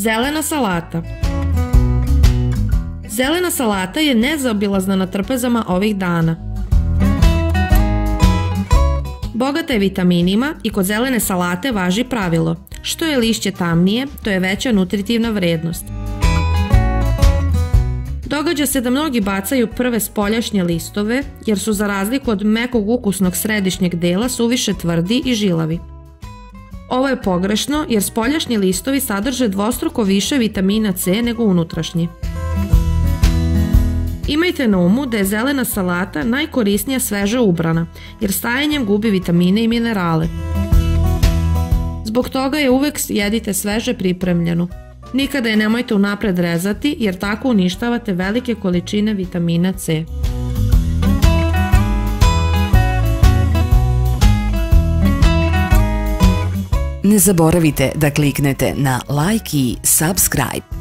Zelena salata. Zelena salata je nezaobilazna na trpezama ovih dana. Bogata je vitaminima i kod zelene salate važi pravilo: što je lišće tamnije, to je veća nutritivna vrednost. Događa se da mnogi bacaju prve spoljašnje listove jer su za razliku od mekog ukusnog središnjeg dela suviše tvrdi i žilavi. Ovo je pogrešno jer spoljašnji listovi sadrže dvostruko više vitamina C nego unutrašnji. Imajte na umu da je zelena salata najkorisnija sveže ubrana jer stajanjem gubi vitamine i minerale. Zbog toga je uvek jedite sveže pripremljenu. Nikada je nemojte unapred rezati jer tako uništavate velike količine vitamina C. Ne zaboravite da kliknete na like i subscribe.